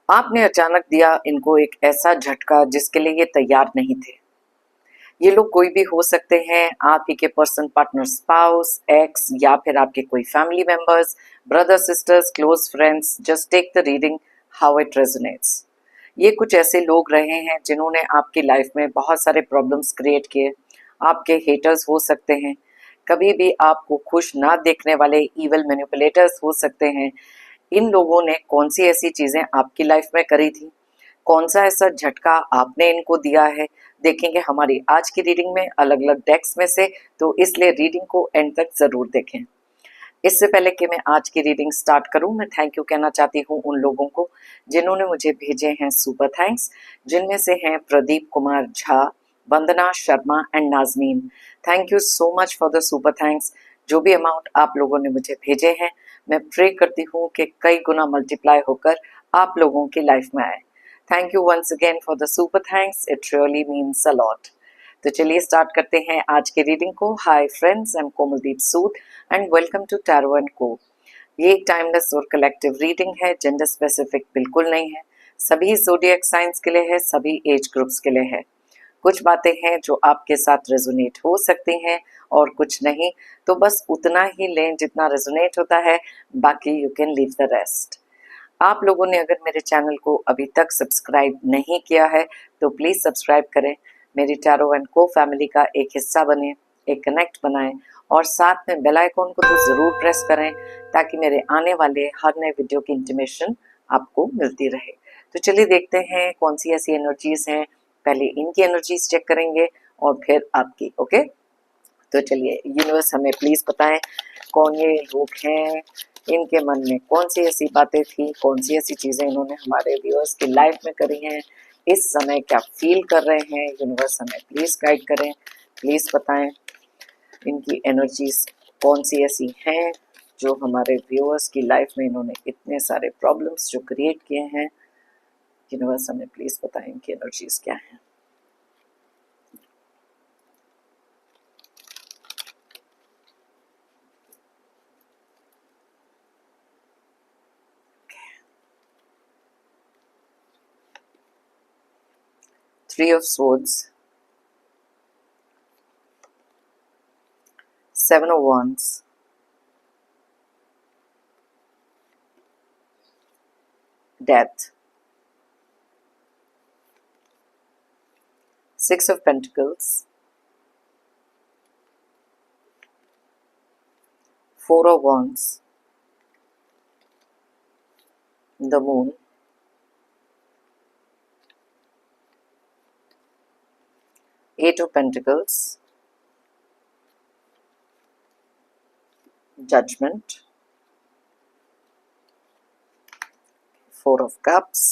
आपने अचानक दिया इनको एक ऐसा झटका जिसके लिए ये तैयार नहीं थे। ये लोग कोई भी हो सकते हैं, आप ही के पर्सन, पार्टनर, स्पाउस, एक्स या फिर आपके कोई family members, brother, sisters, close friends. Just take the reading how it resonates. ये कुछ ऐसे लोग रहे हैं जिन्होंने आपकी लाइफ में बहुत सारे प्रॉब्लम्स क्रिएट किए। आपके हेटर्स हो सकते हैं, कभी भी आपको खुश ना देखने वाले इविल मैनिपुलेटर्स हो सकते हैं। इन लोगों ने कौन सी ऐसी चीजें आपकी लाइफ में करी थी, कौन सा ऐसा झटका आपने इनको दिया है, देखेंगे हमारी आज की रीडिंग में अलग अलग डेक्स में से। तो इसलिए रीडिंग को एंड तक जरूर देखें। इससे पहले कि मैं आज की रीडिंग स्टार्ट करूं, मैं थैंक यू कहना चाहती हूं उन लोगों को जिन्होंने मुझे भेजे हैं सुपर थैंक्स, जिनमें से हैं Pradeep Kumar Jha, Vandana Sharma and Nazneen. Thank you so much for the super thanks. जो भी अमाउंट आप लोगों ने मुझे भेजे हैं, मैं प्रे करती हूँ कि कई गुना मल्टीप्लाई होकर आप लोगों की लाइफ में आए। Thank you once again for the super thanks, it really means a lot. तो चलिए स्टार्ट करते हैं आज की रीडिंग को। Hi friends, I am Komaldeep Sood and welcome to tarot and co. ये एक टाइमलेस और कलेक्टिव रीडिंग है, जेंडर स्पेसिफिक बिल्कुल नहीं है। सभी ज़ोडिएक साइंस के लिए है, सभी एज ग्रुप्स के लिए है। कुछ बातें हैं जो आपके साथ रेजोनेट हो सकती हैं और कुछ नहीं, तो बस उतना ही लें जितना रेजोनेट होता है, बाकी you can leave the rest. आप लोगों ने अगर मेरे चैनल को अभी तक सब्सक्राइब नहीं किया है तो प्लीज़ सब्सक्राइब करें, मेरी टैरो एंड को फैमिली का एक हिस्सा बने, एक कनेक्ट बनाएं और साथ में बेल आइकॉन को तो ज़रूर प्रेस करें ताकि मेरे आने वाले हर नए वीडियो की इंटीमेशन आपको मिलती रहे। तो चलिए देखते हैं कौन सी ऐसी एनर्जीज हैं। पहले इनकी एनर्जीज चेक करेंगे और फिर आपकी। ओके, तो चलिए यूनिवर्स हमें प्लीज़ बताएं कौन ये लोग हैं, इनके मन में कौन सी ऐसी बातें थी, कौन सी ऐसी चीज़ें इन्होंने हमारे व्यूअर्स की लाइफ में करी हैं, इस समय क्या फील कर रहे हैं। यूनिवर्स हमें प्लीज़ गाइड करें, प्लीज़ बताएं इनकी एनर्जीज कौन सी ऐसी हैं जो हमारे व्यूअर्स की लाइफ में इन्होंने इतने सारे प्रॉब्लम्स जो क्रिएट किए हैं। यूनिवर्स हमें प्लीज़ बताएं इनकी एनर्जीज क्या हैं। Three of Swords, Seven of Wands, Death, Six of Pentacles, Four of Wands, the Moon, Eight of Pentacles, Judgment, Four of Cups,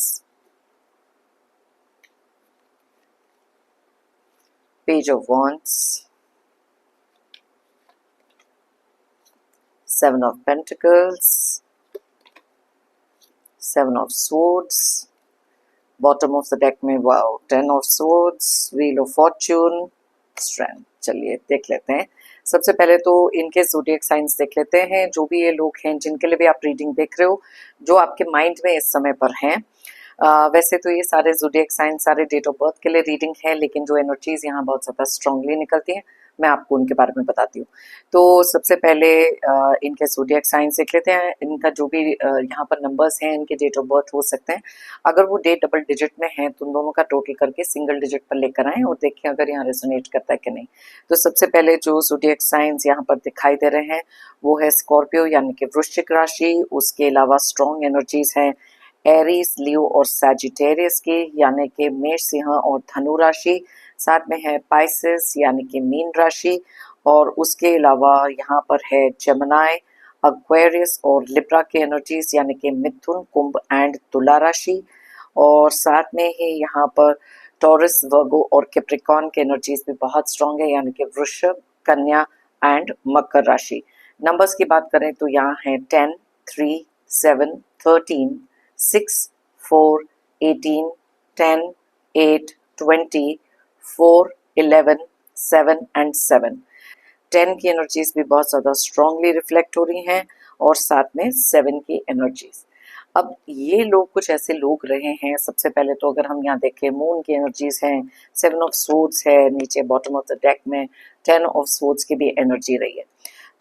Page of Wands, Seven of Pentacles, Seven of Swords, bottom of the deck में wow, ten of swords, wheel of fortune, strength. चलिए देख लेते हैं। सबसे पहले तो इनके zodiac science देख लेते हैं, जो भी ये लोग हैं जिनके लिए भी आप रीडिंग देख रहे हो, जो आपके माइंड में इस समय पर हैं। वैसे तो ये सारे ज़ोडिएक साइंस, सारे डेट ऑफ बर्थ के लिए रीडिंग है, लेकिन जो एनर्जीज यहाँ बहुत ज़्यादा स्ट्रांगली निकलती हैं, मैं आपको उनके बारे में बताती हूँ। तो सबसे पहले इनके ज़ोडिएक साइंस देख लेते हैं। इनका जो भी यहाँ पर नंबर्स हैं, इनके डेट ऑफ बर्थ हो सकते हैं। अगर वो डेट डबल डिजिट में है तो उन दोनों का टोटल करके सिंगल डिजिट पर लेकर आएं और देखें अगर यहाँ रेजोनेट करता है कि नहीं। तो सबसे पहले जो ज़ोडिएक साइंस यहाँ पर दिखाई दे रहे हैं वो है स्कॉर्पियो यानी कि वृश्चिक राशि। उसके अलावा स्ट्रॉन्ग एनर्जीज हैं एरीज, लियो और सैजिटेरियस की, यानी कि मेष, सिंह और धनु राशि। साथ में है पाइसेस यानी कि मीन राशि, और उसके अलावा यहाँ पर है जेमिनी, एक्वेरियस और लिब्रा की एनर्जीज यानी कि मिथुन, कुंभ एंड तुला राशि। और साथ में ही यहाँ पर टॉरस, वर्गो और कैप्रिकॉर्न की एनर्जीज भी बहुत स्ट्रांग है, यानी कि वृषभ, कन्या एंड मकर राशि। नंबर्स की बात करें तो यहाँ है 10, 3, 7, 13, 6, 4, 18, 10, 8, 20, 4, 11, 7 एंड 7। 10 की एनर्जीज भी बहुत ज़्यादा स्ट्रांगली रिफ्लेक्ट हो रही हैं और साथ में 7 की एनर्जीज। अब ये लोग कुछ ऐसे लोग रहे हैं, सबसे पहले तो अगर हम यहाँ देखें मून की एनर्जीज हैं, 7 ऑफ सोर्ड्स है, नीचे बॉटम ऑफ द डेक में 10 ऑफ सोर्ड्स की भी एनर्जी रही है।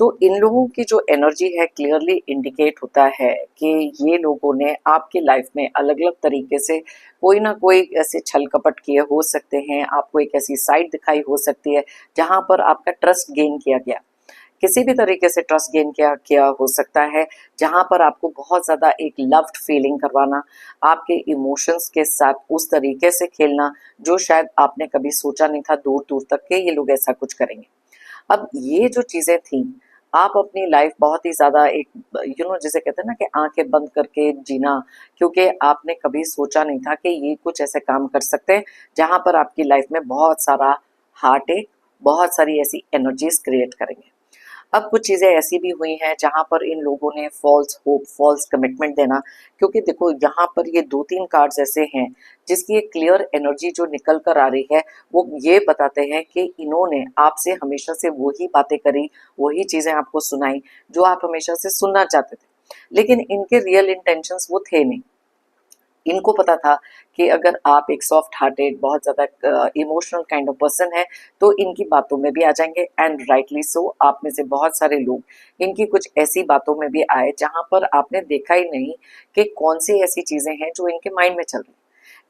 तो इन लोगों की जो एनर्जी है क्लियरली इंडिकेट होता है कि ये लोगों ने आपकी लाइफ में अलग अलग तरीके से कोई ना कोई ऐसे छल कपट किए हो सकते हैं, आपको एक ऐसी साइड दिखाई हो सकती है जहां पर आपका ट्रस्ट गेन किया गया, किसी भी तरीके से ट्रस्ट गेन किया किया हो सकता है, जहां पर आपको बहुत ज़्यादा एक लव्ड फीलिंग करवाना, आपके इमोशंस के साथ उस तरीके से खेलना जो शायद आपने कभी सोचा नहीं था दूर दूर तक के ये लोग ऐसा कुछ करेंगे। अब ये जो चीज़ें थी, आप अपनी लाइफ बहुत ही ज़्यादा एक जिसे कहते हैं ना कि आंखें बंद करके जीना, क्योंकि आपने कभी सोचा नहीं था कि ये कुछ ऐसे काम कर सकते हैं जहां पर आपकी लाइफ में बहुत सारा हार्ट एक, बहुत सारी ऐसी एनर्जीज क्रिएट करेंगे। अब कुछ चीज़ें ऐसी भी हुई हैं जहाँ पर इन लोगों ने फॉल्स होप, फॉल्स कमिटमेंट देना, क्योंकि देखो यहाँ पर ये 2-3 कार्ड्स ऐसे हैं जिसकी एक क्लियर एनर्जी जो निकल कर आ रही है वो ये बताते हैं कि इन्होंने आपसे हमेशा से वही बातें करी, वही चीज़ें आपको सुनाई जो आप हमेशा से सुनना चाहते थे, लेकिन इनके रियल इंटेंशंस वो थे नहीं। इनको पता था कि अगर आप एक सॉफ्ट हार्टेड बहुत ज़्यादा इमोशनल काइंड ऑफ पर्सन है तो इनकी बातों में भी आ जाएंगे, एंड राइटली सो। आप में से बहुत सारे लोग इनकी कुछ ऐसी बातों में भी आए जहां पर आपने देखा ही नहीं कि कौन सी ऐसी चीज़ें हैं जो इनके माइंड में चल रही।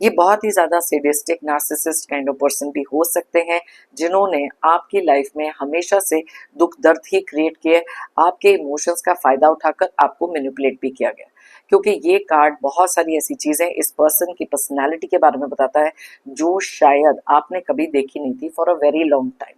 ये बहुत ही ज़्यादा sadistic narcissist kind of person भी हो सकते हैं जिन्होंने आपकी लाइफ में हमेशा से दुख दर्द ही क्रिएट किए, आपके इमोशंस का फ़ायदा उठाकर आपको मैनिपुलेट भी किया गया, क्योंकि ये कार्ड बहुत सारी ऐसी चीज़ें इस पर्सन की पर्सनैलिटी के बारे में बताता है जो शायद आपने कभी देखी नहीं थी for a very long time.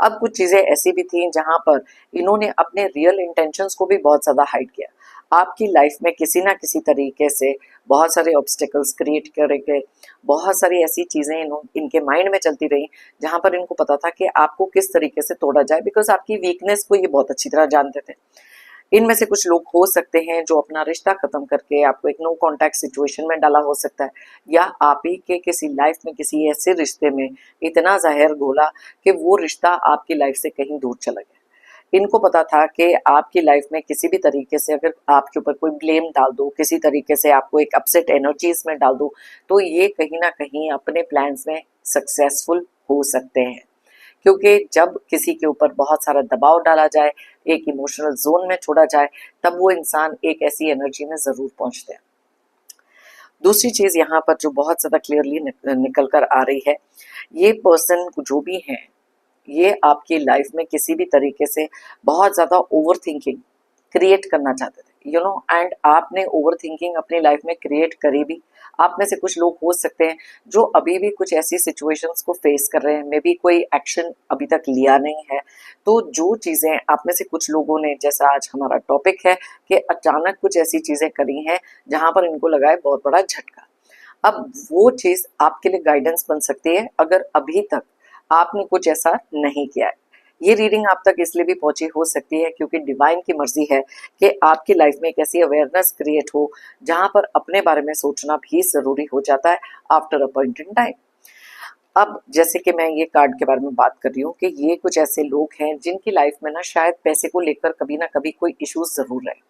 अब कुछ चीज़ें ऐसी भी थी जहां पर इन्होंने अपने रियल इंटेंशंस को भी बहुत ज़्यादा हाइड किया, आपकी लाइफ में किसी ना किसी तरीके से बहुत सारे ऑब्स्टेकल्स क्रिएट करके, बहुत सारी ऐसी चीज़ें इनके माइंड में चलती रही जहां पर इनको पता था कि आपको किस तरीके से तोड़ा जाए, बिकॉज आपकी वीकनेस को ये बहुत अच्छी तरह जानते थे। इनमें से कुछ लोग हो सकते हैं जो अपना रिश्ता खत्म करके आपको एक नो कांटेक्ट सिचुएशन में डाला हो सकता है, या आप ही के किसी लाइफ में किसी ऐसे रिश्ते में इतना जहर घोला कि वो रिश्ता आपकी लाइफ से कहीं दूर चला गया। इनको पता था कि आपकी लाइफ में किसी भी तरीके से अगर आपके ऊपर कोई ब्लेम डाल दो, किसी तरीके से आपको एक अपसेट एनर्जीज में डाल दो, तो ये कहीं ना कहीं अपने प्लान्स में सक्सेसफुल हो सकते हैं, क्योंकि जब किसी के ऊपर बहुत सारा दबाव डाला जाए, एक इमोशनल जोन में छोड़ा जाए, तब वो इंसान एक ऐसी एनर्जी में ज़रूर पहुंचते हैं। दूसरी चीज़ यहाँ पर जो बहुत ज़्यादा क्लियरली निकल कर आ रही है, ये पर्सन जो भी हैं ये आपकी लाइफ में किसी भी तरीके से बहुत ज़्यादा ओवर थिंकिंग क्रिएट करना चाहते थे, एंड आपने ओवर थिंकिंग अपनी लाइफ में क्रिएट करी भी। आप में से कुछ लोग हो सकते हैं जो अभी भी कुछ ऐसी सिचुएशंस को फेस कर रहे हैं, मे बी कोई एक्शन अभी तक लिया नहीं है। तो जो चीज़ें आप में से कुछ लोगों ने, जैसा आज हमारा टॉपिक है कि अचानक कुछ ऐसी चीज़ें करी हैं जहां पर इनको लगा है बहुत बड़ा झटका, अब वो चीज़ आपके लिए गाइडेंस बन सकती है अगर अभी तक आपने कुछ ऐसा नहीं किया है। ये रीडिंग आप तक इसलिए भी पहुंची हो सकती है क्योंकि डिवाइन की मर्जी है कि आपकी लाइफ में एक ऐसी अवेयरनेस क्रिएट हो जहां पर अपने बारे में सोचना भी जरूरी हो जाता है after a point in time. अब जैसे कि मैं ये कार्ड के बारे में बात कर रही हूँ कि ये कुछ ऐसे लोग हैं जिनकी लाइफ में ना शायद पैसे को लेकर कभी ना कभी कोई इश्यूज जरूर रहे,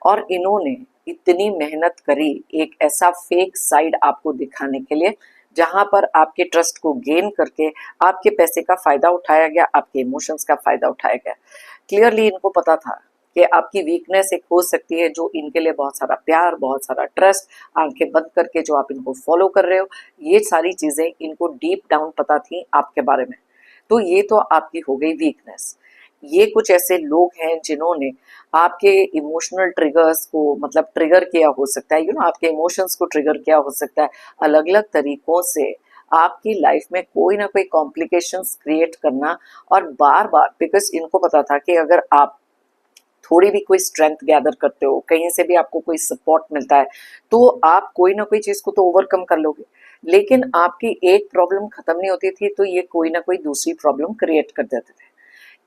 और इन्होंने इतनी मेहनत करी एक ऐसा फेक साइड आपको दिखाने के लिए जहां पर आपके ट्रस्ट को गेन करके आपके पैसे का फायदा उठाया गया, आपके इमोशंस का फायदा उठाया गया। क्लियरली इनको पता था कि आपकी वीकनेस एक हो सकती है जो इनके लिए बहुत सारा प्यार, बहुत सारा ट्रस्ट, आंखें बंद करके जो आप इनको फॉलो कर रहे हो, ये सारी चीजें इनको डीप डाउन पता थी आपके बारे में। तो ये तो आपकी हो गई वीकनेस। ये कुछ ऐसे लोग हैं जिन्होंने आपके इमोशनल ट्रिगर्स को मतलब ट्रिगर किया हो सकता है, आपके इमोशंस को ट्रिगर किया हो सकता है अलग अलग तरीकों से, आपकी लाइफ में कोई ना कोई कॉम्प्लिकेशंस क्रिएट करना, और बार बार, बिकॉज इनको पता था कि अगर आप थोड़ी भी कोई स्ट्रेंथ गैदर करते हो, कहीं से भी आपको कोई सपोर्ट मिलता है, तो आप कोई ना कोई चीज को तो ओवरकम कर लोगे, लेकिन आपकी एक प्रॉब्लम खत्म नहीं होती थी तो ये कोई ना कोई दूसरी प्रॉब्लम क्रिएट कर देते थे।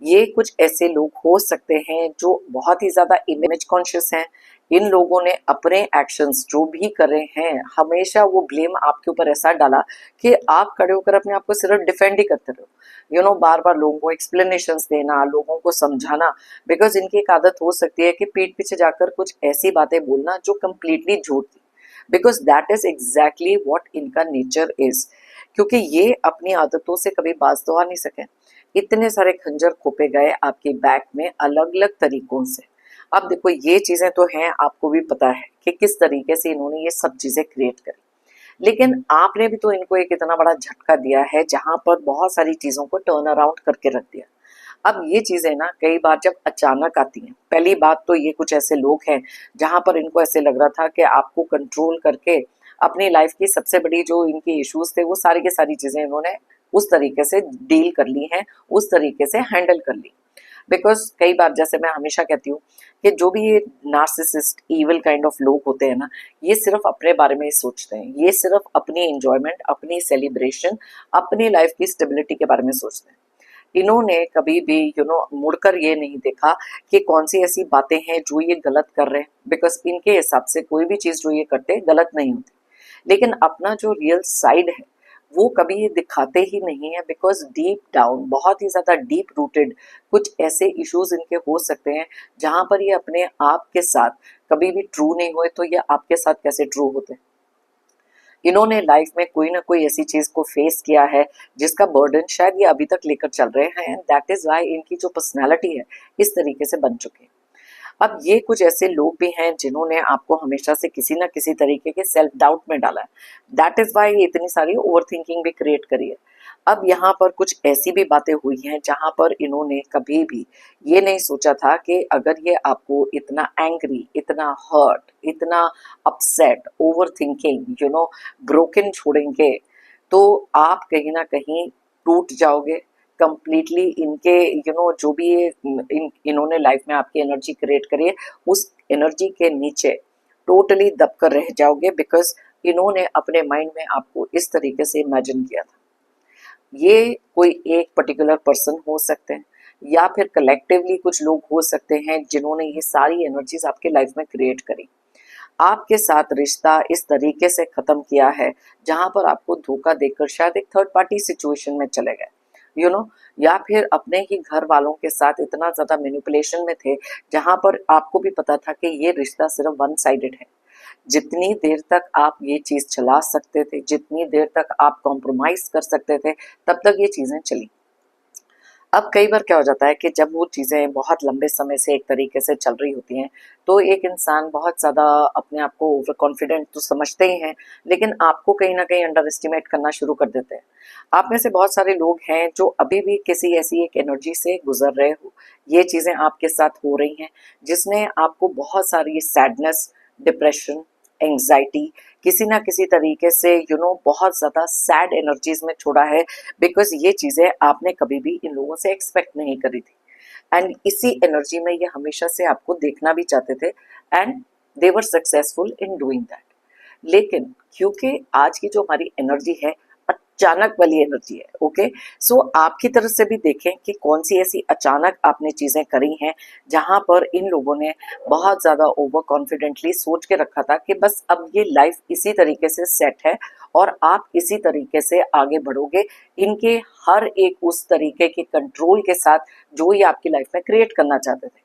ये कुछ ऐसे लोग हो सकते हैं जो बहुत ही ज्यादा इमेज कॉन्शियस हैं, इन लोगों ने अपने एक्शंस जो भी करे हैं हमेशा वो ब्लेम आपके ऊपर ऐसा डाला कि आप खड़े होकर अपने आप को सिर्फ डिफेंड ही करते रहो, बार बार लोगों को एक्सप्लेनेशंस देना, लोगों को समझाना, बिकॉज इनकी एक आदत हो सकती है कि पीठ पीछे जाकर कुछ ऐसी बातें बोलना जो कंप्लीटली झूठ थी, because that is exactly what इनका नेचर इज। क्योंकि ये अपनी आदतों से कभी बाज तो आ नहीं सके, इतने सारे खंजर खोपे गए आपके बैक में अलग अलग तरीकों से। अब देखो ये चीजें तो हैं, आपको भी पता है कि किस तरीके से इन्होंने ये सब चीजें क्रिएट करी, लेकिन आपने भी तो इनको एक इतना बड़ा झटका दिया है जहां पर बहुत सारी चीजों को टर्न अराउंड करके रख दिया। अब ये चीजें ना कई बार जब अचानक आती हैं, पहली बात तो ये कुछ ऐसे लोग हैं जहां पर इनको ऐसे लग रहा था कि आपको कंट्रोल करके अपनी लाइफ की सबसे बड़ी जो इनकी इश्यूज थे वो सारी की सारी चीजें इन्होंने उस तरीके से डील कर ली हैं, उस तरीके से हैंडल कर ली। बिकॉज कई बार जैसे मैं हमेशा कहती हूँ कि जो भी ये नार्सिसिस्ट इविल काइंड ऑफ लोग होते हैं ना, ये सिर्फ अपने बारे में ही सोचते हैं, ये सिर्फ अपनी एंजॉयमेंट, अपनी सेलिब्रेशन, अपनी लाइफ की स्टेबिलिटी के बारे में सोचते हैं। इन्होंने कभी भी मुड़कर ये नहीं देखा कि कौन सी ऐसी बातें हैं जो ये गलत कर रहे हैं, बिकॉज इनके हिसाब से कोई भी चीज जो ये करते गलत नहीं होती, लेकिन अपना जो रियल साइड है वो कभी ये दिखाते ही नहीं है, बिकॉज डीप डाउन बहुत ही ज्यादा डीप रूटेड कुछ ऐसे इश्यूज इनके हो सकते हैं जहां पर ये अपने आप के साथ कभी भी ट्रू नहीं हुए, तो ये आपके साथ कैसे ट्रू होते हैं। इन्होंने लाइफ में कोई ना कोई ऐसी चीज को फेस किया है जिसका बर्डन शायद ये अभी तक लेकर चल रहे हैं, दैट इज वाई इनकी जो पर्सनैलिटी है इस तरीके से बन चुकी है। अब ये कुछ ऐसे लोग भी हैं जिन्होंने आपको हमेशा से किसी ना किसी तरीके के सेल्फ डाउट में डाला है, दैट इज वाई इतनी सारी ओवर थिंकिंग भी क्रिएट करी है। अब यहाँ पर कुछ ऐसी भी बातें हुई हैं जहां पर इन्होंने कभी भी ये नहीं सोचा था कि अगर ये आपको इतना एंग्री, इतना हर्ट, इतना अपसेट, ओवर थिंकिंग ब्रोकन छोड़ेंगे तो आप कहीं ना कहीं टूट जाओगे कंप्लीटली। इनके जो भी ये इन्होंने लाइफ में आपकी एनर्जी क्रिएट करी है उस एनर्जी के नीचे टोटली दब कर रह जाओगे, बिकॉज इन्होंने अपने माइंड में आपको इस तरीके से इमेजिन किया था। ये कोई एक पर्टिकुलर पर्सन हो सकते हैं या फिर कलेक्टिवली कुछ लोग हो सकते हैं जिन्होंने ये सारी एनर्जीज आपके लाइफ में क्रिएट करी, आपके साथ रिश्ता इस तरीके से खत्म किया है जहां पर आपको धोखा देकर शायद एक थर्ड पार्टी सिचुएशन में चले गए, या फिर अपने ही घर वालों के साथ इतना ज्यादा मैनिपुलेशन में थे जहां पर आपको भी पता था कि ये रिश्ता सिर्फ वन साइडेड है। जितनी देर तक आप ये चीज चला सकते थे, जितनी देर तक आप कॉम्प्रोमाइज कर सकते थे, तब तक ये चीजें चली। अब कई बार क्या हो जाता है कि जब वो चीज़ें बहुत लंबे समय से एक तरीके से चल रही होती हैं तो एक इंसान बहुत ज़्यादा अपने आप को ओवर कॉन्फिडेंट तो समझते ही हैं, लेकिन आपको कहीं ना कहीं अंडर एस्टिमेट करना शुरू कर देते हैं। आप में से बहुत सारे लोग हैं जो अभी भी किसी ऐसी एक एनर्जी से गुजर रहे हो, ये चीज़ें आपके साथ हो रही हैं जिसने आपको बहुत सारी सैडनेस, डिप्रेशन, एंग्जाइटी, किसी ना किसी तरीके से बहुत ज़्यादा सैड एनर्जीज में छोड़ा है, बिकॉज ये चीज़ें आपने कभी भी इन लोगों से एक्सपेक्ट नहीं करी थी। एंड इसी एनर्जी में ये हमेशा से आपको देखना भी चाहते थे, and they were successful in doing that. लेकिन क्योंकि आज की जो हमारी एनर्जी है अचानक वाली एनर्जी है, ओके, सो आपकी तरफ से भी देखें कि कौन सी ऐसी अचानक आपने चीजें करी हैं जहां पर इन लोगों ने बहुत ज्यादा ओवर कॉन्फिडेंटली सोच के रखा था कि बस अब ये लाइफ इसी तरीके से सेट है और आप इसी तरीके से आगे बढ़ोगे, इनके हर एक उस तरीके के कंट्रोल के साथ जो ये आपकी लाइफ में क्रिएट करना चाहते थे।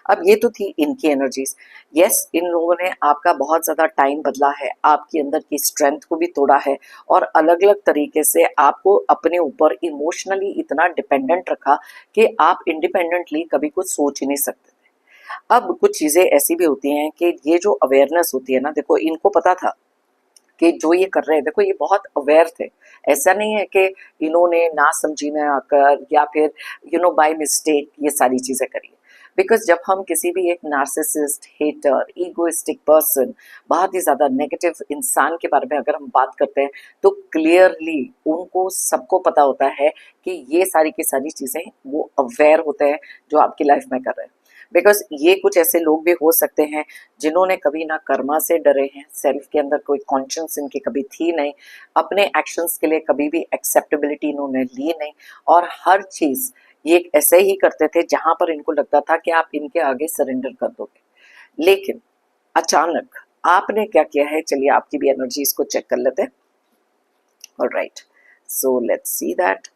अब ये तो थी इनकी एनर्जीज। यस, इन लोगों ने आपका बहुत ज्यादा टाइम बदला है, आपके अंदर की स्ट्रेंथ को भी तोड़ा है और अलग अलग तरीके से आपको अपने ऊपर इमोशनली इतना डिपेंडेंट रखा कि आप इंडिपेंडेंटली कभी कुछ सोच ही नहीं सकते थे। अब कुछ चीजें ऐसी भी होती हैं कि ये जो अवेयरनेस होती है ना, देखो इनको पता था कि जो ये कर रहे हैं, देखो ये बहुत अवेयर थे। ऐसा नहीं है कि इन्होंने ना समझी में आकर या फिर बाय मिस्टेक ये सारी चीजें करी। बिकॉज जब हम किसी भी एक नार्सिसिस्ट, हेटर, ईगोइस्टिक पर्सन, बहुत ही ज्यादा नेगेटिव इंसान के बारे में अगर हम बात करते हैं तो क्लियरली उनको सबको पता होता है कि ये सारी की सारी चीजें वो अवेयर होते हैं जो आपकी लाइफ में कर रहे हैं। बिकॉज ये कुछ ऐसे लोग भी हो सकते हैं जिन्होंने कभी ना कर्मा से डरे हैं, सेल्फ के अंदर कोई कॉन्शियस इनकी कभी थी नहीं, अपने एक्शंस के लिए कभी भी एक्सेप्टेबिलिटी इन्होंने ली नहीं, और हर चीज ये ऐसे ही करते थे जहां पर इनको लगता था कि आप इनके आगे सरेंडर कर दोगे। लेकिन अचानक आपने क्या किया है, चलिए आपकी भी एनर्जी इसको चेक कर लेते हैं। Alright, so let's see that.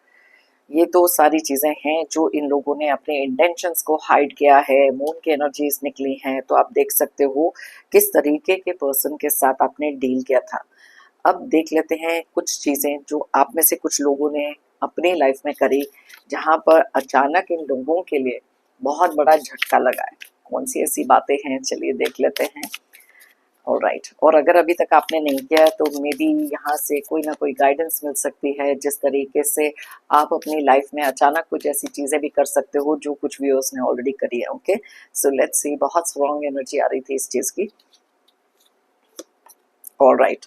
ये तो सारी चीजें हैं जो इन लोगों ने अपने इंटेंशंस को हाइड किया है। मून की एनर्जीज निकली हैं, तो आप देख सकते हो किस तरीके के पर्सन के साथ आपने डील किया था। अब देख लेते हैं कुछ चीजें जो आप में से कुछ लोगों ने अपनी लाइफ में करी, जहां पर अचानक इन लोगों के लिए बहुत बड़ा झटका लगा है। कौन सी ऐसी बातें हैं, चलिए देख लेते हैं। ऑलराइट, और अगर अभी तक आपने नहीं किया है तो मे बी यहाँ से कोई ना कोई गाइडेंस मिल सकती है, जिस तरीके से आप अपनी लाइफ में अचानक कुछ ऐसी चीजें भी कर सकते हो जो कुछ व्यूअर्स ने ऑलरेडी करी है। ओके, सो लेट्स सी। बहुत स्ट्रॉन्ग एनर्जी आ रही थी इस चीज की। Alright,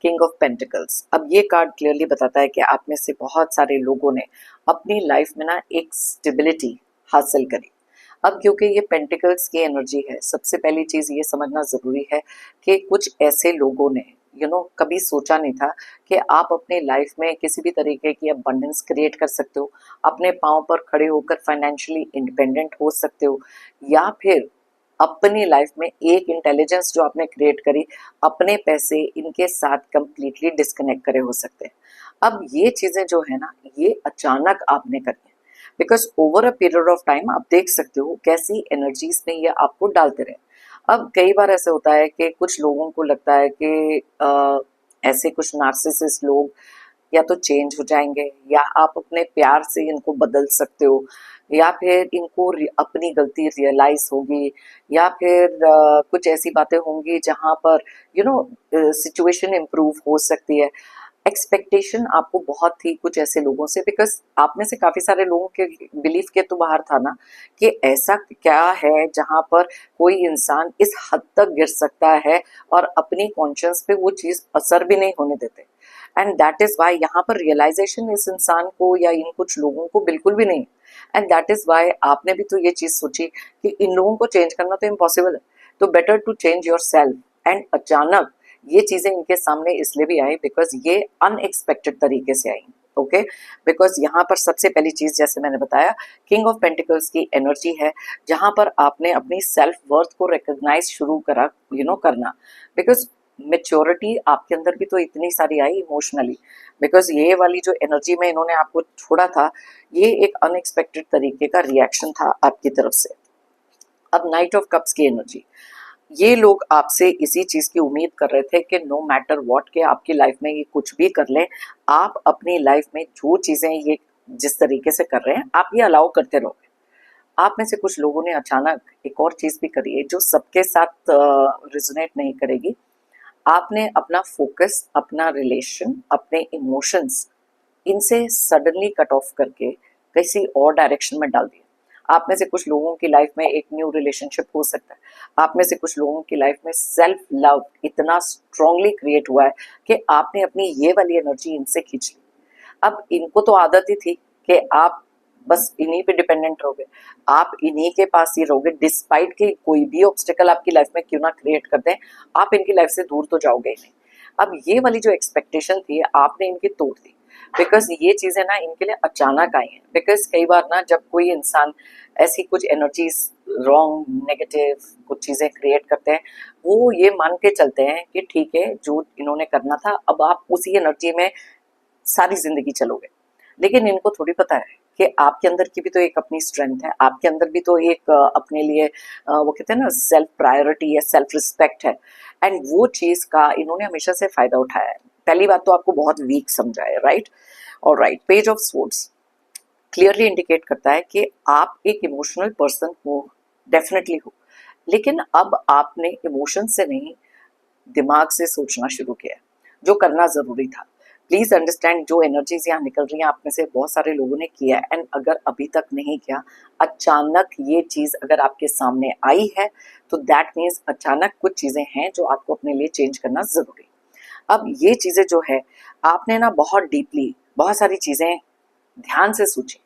king of pentacles. अब ये कार्ड क्लियरली बताता है कि आप में से बहुत सारे लोगों ने अपनी लाइफ में ना एक स्टेबिलिटी हासिल करी। अब क्योंकि ये पेंटिकल्स की एनर्जी है, सबसे पहली चीज ये समझना जरूरी है कि कुछ ऐसे लोगों ने कभी सोचा नहीं था कि आप अपने लाइफ में किसी भी तरीके की अबंडेंस क्रिएट कर सकते हो, अपने पाँव पर खड़े होकर फाइनेंशियली इंडिपेंडेंट हो सकते हो, या फिर अपनी लाइफ में एक इंटेलिजेंस जो आपने क्रिएट करी, अपने पैसे इनके साथ कंप्लीटली डिस्कनेक्ट करे हो सकते हैं। अब ये चीजें जो है ना, ये अचानक आपने करी है, because over a period of time आप देख सकते हो कैसी एनर्जीज में ये आपको डालते रहे। अब कई बार ऐसे होता है कि कुछ लोगों को लगता है कि ऐसे कुछ नार्सिसिस्ट लोग या तो चेंज हो जाएंगे, या आप अपने प्यार से इनको बदल सकते हो, या फिर इनको अपनी गलती रियलाइज होगी, या फिर कुछ ऐसी बातें होंगी जहां पर सिचुएशन इम्प्रूव हो सकती है। एक्सपेक्टेशन आपको बहुत थी कुछ ऐसे लोगों से, बिकॉज आप में से काफी सारे लोगों के बिलीफ के तो बाहर था ना कि ऐसा क्या है जहां पर कोई इंसान इस हद तक गिर सकता है और अपनी कॉन्शियस पे वो चीज असर भी नहीं होने देते। एंड दैट इज वाई यहाँ पर रियलाइजेशन इस इंसान को या इन कुछ लोगों को बिल्कुल भी नहीं। एंड दैट इज वाई आपने भी तो ये चीज सोची कि इन लोगों को चेंज करना तो इम्पॉसिबल है, तो better to change yourself. And अचानक ये चीजें इनके सामने इसलिए भी आई बिकॉज ये अनएक्सपेक्टेड तरीके से आई। ओके, बिकॉज यहाँ पर सबसे पहली चीज जैसे मैंने बताया, किंग ऑफ पेंटिकल्स की एनर्जी है, जहां पर आपने अपनी सेल्फ वर्थ को रिकॉग्नाइज शुरू करा करना। बिकॉज मेच्योरिटी आपके अंदर भी तो इतनी सारी आई इमोशनली, बिकॉज ये वाली जो एनर्जी में इन्होंने आपको छोड़ा था, ये एक अनएक्सपेक्टेड तरीके का रिएक्शन था आपकी तरफ से। अब नाइट ऑफ कप्स की एनर्जी, ये लोग आपसे इसी चीज की उम्मीद कर रहे थे कि नो मैटर व्हाट के आपकी लाइफ में ये कुछ भी कर ले, आप अपनी लाइफ में जो चीजें ये जिस तरीके से कर रहे हैं आप ये अलाउ करते रहोगे। आप में से कुछ लोगों ने अचानक एक और चीज भी करी है जो सबके साथ रिजोनेट नहीं करेगी। आपने अपना फोकस, अपना रिलेशन, अपने इमोशंस इनसे सडनली कट ऑफ करके किसी और डायरेक्शन में डाल दिया। आप में से कुछ लोगों की लाइफ में एक न्यू रिलेशनशिप हो सकता है। आप में से कुछ लोगों की लाइफ में सेल्फ लव इतना स्ट्रांगली क्रिएट हुआ है कि आपने अपनी ये वाली एनर्जी इनसे खींच ली। अब इनको तो आदत ही थी कि आप बस इन्हीं पे डिपेंडेंट रहोगे, आप इन्हीं के पास ही रहोगे, डिस्पाइट के कोई भी ऑब्स्टिकल आपकी लाइफ में क्यों ना क्रिएट कर दें, आप इनकी लाइफ से दूर तो जाओगे ही नहीं। अब ये वाली जो एक्सपेक्टेशन थी आपने इनकी तोड़ दी, बिकॉज ये चीजें ना इनके लिए अचानक आई हैं। बिकॉज कई बार ना जब कोई इंसान ऐसी कुछ एनर्जीज रॉन्ग नेगेटिव कुछ चीजें क्रिएट करते हैं, वो ये मान के चलते हैं कि ठीक है जो इन्होंने करना था अब आप उसी एनर्जी में सारी जिंदगी चलोगे। लेकिन इनको थोड़ी पता है कि आपके अंदर की भी तो एक अपनी स्ट्रेंथ है, आपके अंदर भी तो एक अपने लिए वो कहते हैं ना सेल्फ प्रायोरिटी है, सेल्फ रिस्पेक्ट है। एंड वो चीज का इन्होंने हमेशा से फायदा उठाया है। पहली बात तो आपको बहुत वीक समझा है, राइट। और right, page of swords clearly indicate करता है कि आप एक इमोशनल पर्सन हो, डेफिनेटली हो, लेकिन अब आपने इमोशन से नहीं दिमाग से सोचना शुरू किया, जो करना जरूरी था। प्लीज अंडरस्टैंड जो एनर्जीज यहाँ निकल रही हैं आप में से बहुत सारे लोगों ने किया है, एंड अगर अभी तक नहीं किया, अचानक ये चीज अगर आपके सामने आई है तो दैट मीन्स अचानक कुछ चीजें हैं जो आपको अपने लिए चेंज करना जरूरी। अब ये चीजें जो है आपने ना बहुत डीपली बहुत सारी चीजें ध्यान से सोची,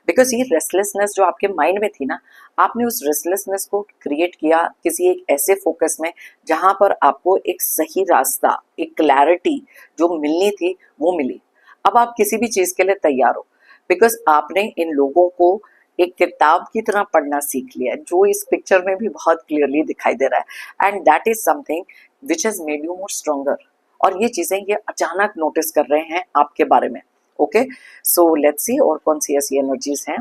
बिकॉज ये रेस्टलेसनेस जो आपके माइंड में थी ना, आपने उस रेस्टलेसनेस को क्रिएट किया किसी एक ऐसे फोकस में जहां पर आपको एक सही रास्ता, एक क्लैरिटी जो मिलनी थी वो मिली। अब आप किसी भी चीज के लिए तैयार हो, बिकॉज आपने इन लोगों को एक किताब की तरह पढ़ना सीख लिया, जो इस पिक्चर में भी बहुत क्लियरली दिखाई दे रहा है। And that is something which has made you more stronger. और ये चीजें ये अचानक नोटिस कर रहे हैं आपके बारे में। ओके, सो लेट्स सी और कौन सी ऐसी एनर्जीज हैं।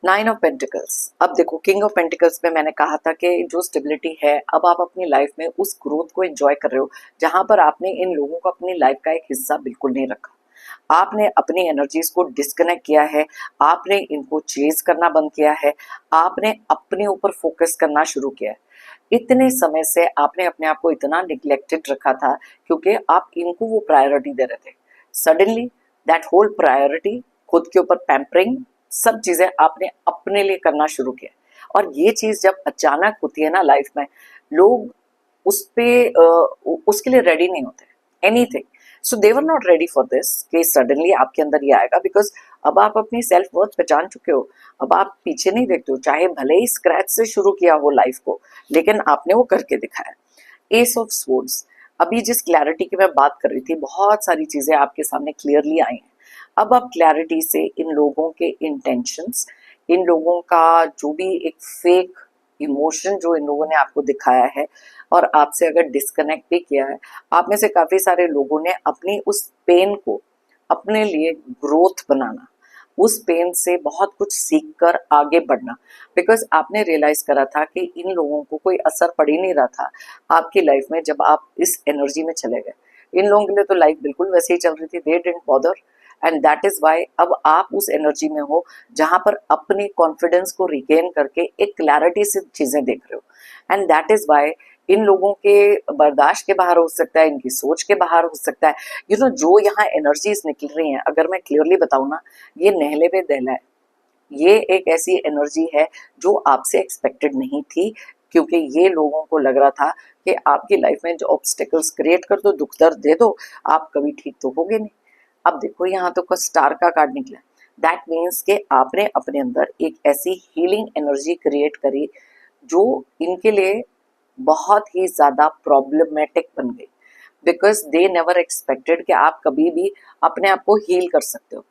9 ऑफ पेंटिकल्स। अब देखो, किंग ऑफ पेंटिकल्स में मैंने कहा था कि जो स्टेबिलिटी है, अब आप अपनी लाइफ में उस ग्रोथ को एंजॉय कर रहे हो जहां पर आपने इन लोगों को अपनी लाइफ का एक हिस्सा बिल्कुल नहीं रखा। आपने अपनी एनर्जीज को डिस्कनेक्ट किया है, आपने इनको चेज करना बंद किया है, आपने अपने ऊपर फोकस करना शुरू किया है। इतने समय से आपने अपने आप को इतना निग्लेक्टेड रखा था क्योंकि आप इनको वो प्रायोरिटी दे रहे थे। सडनली दैट होल प्रायोरिटी, खुद के ऊपर पैम्परिंग, सब चीजें आपने अपने लिए करना शुरू किया। और ये चीज जब अचानक होती है ना लाइफ में, लोग उस पे उसके लिए रेडी नहीं होते, anything. So they were not ready for this कि सडनली आपके अंदर ये आएगा, बिकॉज अब आप अपनी सेल्फ वर्थ पहचान चुके हो। अब आप पीछे नहीं देखते हो, चाहे भले ही स्क्रैच से शुरू किया हो लाइफ को, लेकिन आपने वो करके दिखाया। S of swords. अभी जिस क्लैरिटी की मैं बात कर रही थी, बहुत सारी चीजें आपके सामने क्लियरली आई हैं। अब आप क्लैरिटी से इन लोगों के इंटेंशंस, इन लोगों का जो भी एक फेक इमोशन जो इन लोगों ने आपको दिखाया है और आपसे अगर डिस्कनेक्ट भी किया है, आप में से काफी सारे लोगों ने अपनी उस पेन को अपने लिए ग्रोथ बनाना, उस पेन से बहुत कुछ सीख कर आगे बढ़ना, बिकॉज आपने रियलाइज करा था कि इन लोगों को कोई असर पड़ ही नहीं रहा था आपकी लाइफ में जब आप इस एनर्जी में चले गए। इन लोगों के लिए तो लाइफ बिल्कुल वैसे ही चल रही थी, they didn't bother. And that is why अब आप उस एनर्जी में हो जहां पर अपने कॉन्फिडेंस को रिगेन करके एक क्लैरिटी से चीजें देख रहे हो। एंड दैट इज वाई इन लोगों के बर्दाश्त के बाहर हो सकता है, इनकी सोच के बाहर हो सकता है। यू नो, जो यहाँ एनर्जीज निकल रही हैं, अगर मैं क्लियरली बताऊं ना, ये नहले पे दहला है। ये एक ऐसी एनर्जी है जो आपसे एक्सपेक्टेड नहीं थी, क्योंकि ये लोगों को लग रहा था कि आपकी लाइफ में जो ऑब्स्टेकल्स क्रिएट कर दो, दुख दर्द दे दो, आप कभी ठीक तो होगे नहीं। अब देखो, यहाँ तो स्टार का कार्ड निकला। दैट मीन्स कि आपने अपने अंदर एक ऐसी हीलिंग एनर्जी क्रिएट करी जो इनके लिए बहुत ही ज्यादा प्रॉब्लमेटिक बन गई, बिकॉज दे नेवर एक्सपेक्टेड कि आप कभी भी अपने आप को हील कर सकते हो।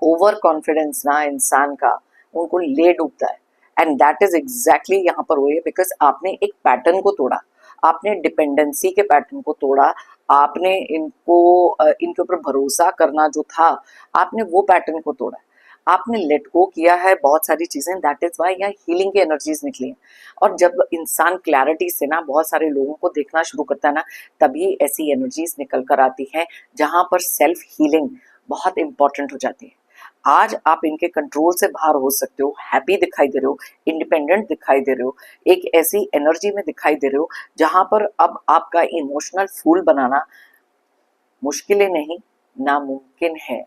ओवर कॉन्फिडेंस ना इंसान का उनको ले डूबता है। एंड दैट इज एग्जैक्टली यहाँ पर हुई है, बिकॉज आपने एक पैटर्न को तोड़ा, आपने डिपेंडेंसी के पैटर्न को तोड़ा, आपने इनको इनके ऊपर भरोसा करना जो था, आपने वो पैटर्न को तोड़ा, आपने लेट गो किया है बहुत सारी चीजें। दैट इज वाई यहाँ हीलिंग की एनर्जीज निकली हैं। और जब इंसान क्लैरिटी से ना बहुत सारे लोगों को देखना शुरू करता है ना, तभी ऐसी एनर्जीज निकल कर आती हैं जहां पर सेल्फ हीलिंग बहुत इंपॉर्टेंट हो जाती है। आज आप इनके कंट्रोल से बाहर हो सकते हो, हैप्पी दिखाई दे रहे हो, इंडिपेंडेंट दिखाई दे रहे हो, एक ऐसी एनर्जी में दिखाई दे रहे हो जहां पर अब आपका इमोशनल फूल बनाना मुश्किल नहीं, नामुमकिन है।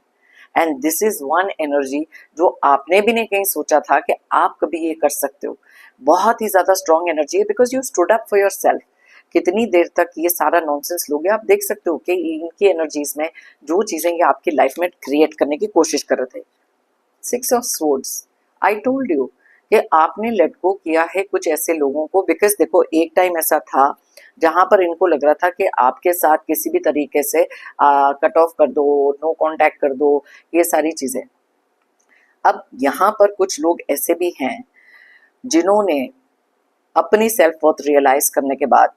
And this is one energy जो आपने भी नहीं कहीं सोचा था कि आप कभी ये कर सकते हो। बहुत ही ज्यादा स्ट्रॉन्ग एनर्जी है, because you stood up for your self. कितनी देर तक ये सारा नॉनसेंस लोगे, आप देख सकते हो कि इनकी एनर्जीज में जो चीजें ये आपकी लाइफ में क्रिएट करने की कोशिश कर रहे थे। 6 of swords. I told you कि आपने लेट गो किया है कुछ ऐसे लोगों को, बिकॉज देखो, एक टाइम ऐसा था जहां पर इनको लग रहा था कि आपके साथ किसी भी तरीके से कट ऑफ कर दो, नो कांटेक्ट कर दो, ये सारी चीजें। अब यहाँ पर कुछ लोग ऐसे भी हैं जिन्होंने अपनी सेल्फ वर्थ रियलाइज करने के बाद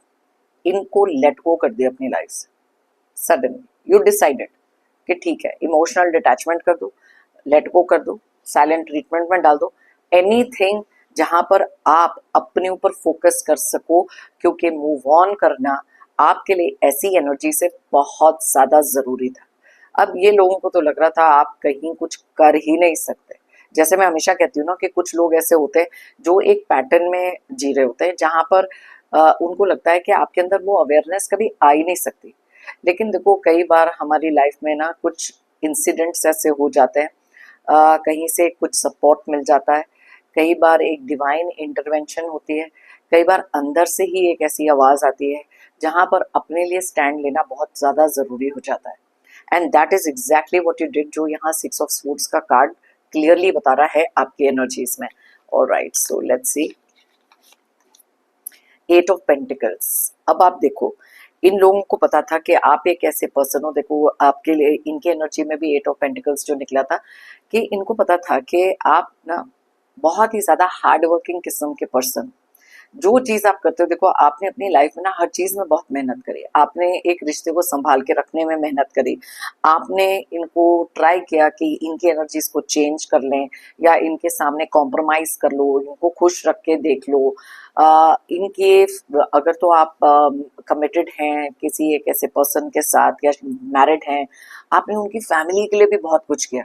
इनको लेट गो कर दिया अपनी लाइफ से। सडनली यू डिसाइडेड कि ठीक है, इमोशनल डिटैचमेंट कर दो, लेट गो कर दो, साइलेंट ट्रीटमेंट में डाल दो, एनीथिंग जहां पर आप अपने ऊपर फोकस कर सको, क्योंकि मूव ऑन करना आपके लिए ऐसी एनर्जी से बहुत ज्यादा जरूरी था। अब ये लोगों को तो लग रहा था आप कहीं कुछ कर ही नहीं सकते। जैसे मैं हमेशा कहती हूँ ना कि कुछ लोग ऐसे होते हैं जो एक पैटर्न में जी रहे होते हैं जहां पर उनको लगता है कि आपके अंदर वो अवेयरनेस कभी आ ही नहीं सकती। लेकिन देखो, कई बार हमारी लाइफ में ना कुछ इंसिडेंट्स ऐसे हो जाते हैं, कहीं से कुछ सपोर्ट मिल जाता है, कई बार एक डिवाइन इंटरवेंशन होती है, कई बार अंदर से ही एक ऐसी आवाज आती है जहां पर अपने लिए स्टैंड लेना बहुत ज्यादा जरूरी हो जाता है। And that is exactly what you did, जो यहाँ 6 ऑफ स्वॉर्ड्स का कार्ड क्लियरली बता रहा है आपकी एनर्जीज में। Alright, so let's C 8 of pentacles. अब आप देखो, इन लोगों को पता था कि आप एक ऐसे पर्सन हो, देखो आपके लिए इनकी एनर्जी में भी 8 ऑफ पेंटिकल्स जो निकला था, कि इनको पता था कि आप ना बहुत ही ज्यादा हार्ड वर्किंग किस्म के पर्सन, जो चीज आप करते हो, देखो आपने अपनी लाइफ में ना हर चीज में बहुत मेहनत करी, आपने एक रिश्ते को संभाल के रखने में मेहनत करी, आपने इनको ट्राई किया कि इनकी एनर्जीज को चेंज कर लें या इनके सामने कॉम्प्रोमाइज कर लो, इनको खुश रख के देख लो। इनके अगर तो आप कमिटेड हैं किसी एक ऐसे पर्सन के साथ या मैरिड हैं, आपने उनकी फैमिली के लिए भी बहुत कुछ किया,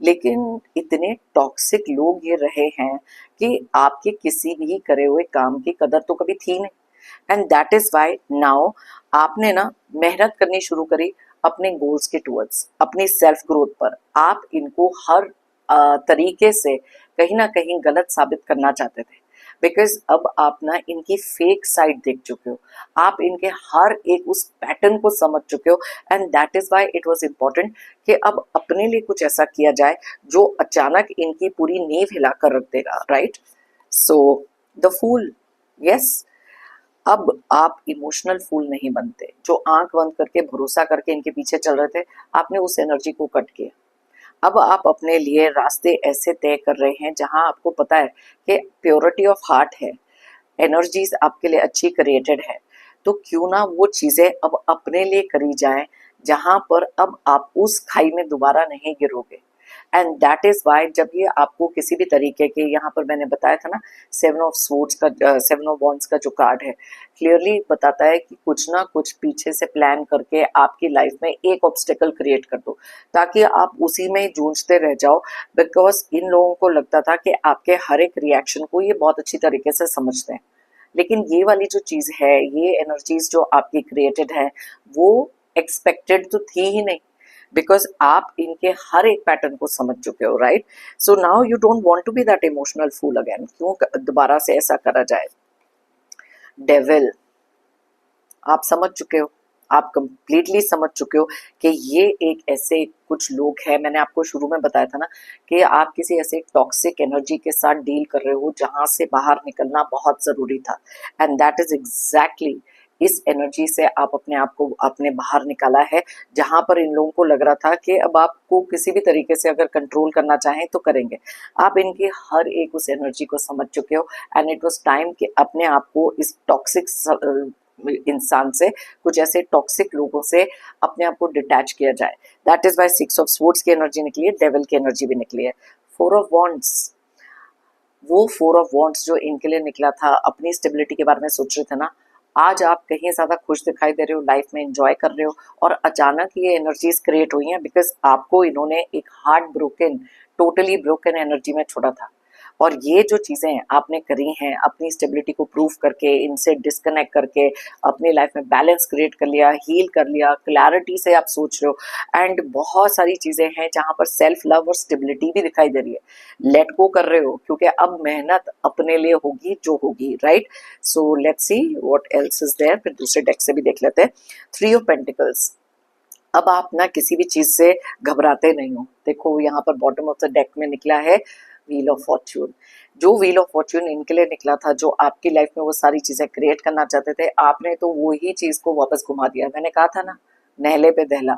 लेकिन इतने टॉक्सिक लोग ये रहे हैं कि आपके किसी भी करे हुए काम की कदर तो कभी थी नहीं। And that is why now आपने ना मेहनत करनी शुरू करी अपने गोल्स के टूवर्ड्स, अपनी सेल्फ ग्रोथ पर। आप इनको हर तरीके से कहीं ना कहीं गलत साबित करना चाहते थे, बिकॉज अब आप ना इनकी फेक साइड देख चुके हो, आप इनके हर एक उस पैटर्न को समझ चुके हो। And that is why it was important कि अब अपने लिए कुछ ऐसा किया जाए जो अचानक इनकी पूरी नींव हिलाकर रख देगा, right? So the fool, yes, अब आप इमोशनल फूल नहीं बनते जो आंख बंद करके भरोसा करके इनके पीछे चल रहे थे, आपने उस एनर्जी को कट किया। अब आप अपने लिए रास्ते ऐसे तय कर रहे हैं जहां आपको पता है कि प्योरिटी ऑफ हार्ट है, एनर्जीज आपके लिए अच्छी क्रिएटेड है, तो क्यों ना वो चीजें अब अपने लिए करी जाए जहां पर अब आप उस खाई में दोबारा नहीं गिरोगे। एंड दैट इज वाई जब ये आपको किसी भी तरीके के, यहाँ पर मैंने बताया था ना 7 ऑफ स्वॉर्ड्स का, 7 ऑफ वॉन्ड्स का जो कार्ड है, क्लियरली बताता है कि कुछ ना कुछ पीछे से प्लान करके आपकी लाइफ में एक ऑब्स्टेकल क्रिएट कर दो ताकि आप उसी में जूझते रह जाओ। बिकॉज इन लोगों को लगता था कि आपके हर एक रिएक्शन को ये बहुत अच्छी तरीके से समझते हैं, लेकिन ये वाली जो चीज है, ये एनर्जीज जो आपकी क्रिएटेड है, वो एक्सपेक्टेड तो थी ही नहीं, बिकॉज आप इनके हर एक पैटर्न को समझ चुके हो, right? So now you don't want to be that emotional fool again. क्यों दोबारा से ऐसा करा जाए? डेविल, आप समझ चुके हो, आप कंप्लीटली समझ चुके हो कि ये एक ऐसे कुछ लोग हैं, मैंने आपको शुरू में बताया था ना कि आप किसी ऐसे टॉक्सिक एनर्जी के साथ डील कर रहे हो जहां से बाहर निकलना बहुत जरूरी था। एंड दैट इज एग्जैक्टली इस एनर्जी से आप अपने आप को आपने बाहर निकाला है, जहां पर इन लोगों को लग रहा था कि अब आपको किसी भी तरीके से अगर कंट्रोल करना चाहें तो करेंगे। आप इनकी हर एक उस एनर्जी को समझ चुके हो, एंड इट वाज टाइम कि अपने आप को इस टॉक्सिक इंसान से, कुछ ऐसे टॉक्सिक लोगों से अपने आप को डिटैच किया जाए। That is why 6 of swords की एनर्जी निकली है, डेविल की एनर्जी भी निकली है। 4 ऑफ वॉन्ड्स, वो 4 ऑफ वॉन्ड्स जो इनके लिए निकला था, अपनी स्टेबिलिटी के बारे में सोच रहे थे ना, आज आप कहीं ज्यादा खुश दिखाई दे रहे हो, लाइफ में एंजॉय कर रहे हो, और अचानक ये एनर्जीज क्रिएट हुई हैं बिकॉज आपको इन्होंने एक heart broken, totally broken energy में छोड़ा था। और ये जो चीजें आपने करी हैं अपनी स्टेबिलिटी को प्रूव करके, इनसे डिस्कनेक्ट करके अपनी लाइफ में बैलेंस क्रिएट कर लिया, हील कर लिया, क्लैरिटी से आप सोच रहे हो, एंड बहुत सारी चीजें हैं जहां पर सेल्फ लव और स्टेबिलिटी भी दिखाई दे रही है। लेट गो कर रहे हो क्योंकि अब मेहनत अपने लिए होगी जो होगी, right? So let's see what else is there, फिर दूसरे डेक से भी देख लेते हैं। 3 ऑफ पेंटिकल्स, अब आप ना किसी भी चीज से घबराते नहीं हो। देखो यहाँ पर बॉटम ऑफ द डेक में निकला है व्हील ऑफ फॉर्च्यून। जो व्हील ऑफ फॉर्च्यून इनके लिए निकला था, जो आपकी लाइफ में वो सारी चीजें क्रिएट करना चाहते थे, आपने तो वो ही चीज को वापस घुमा दिया। मैंने कहा था ना, नहले पे दहला।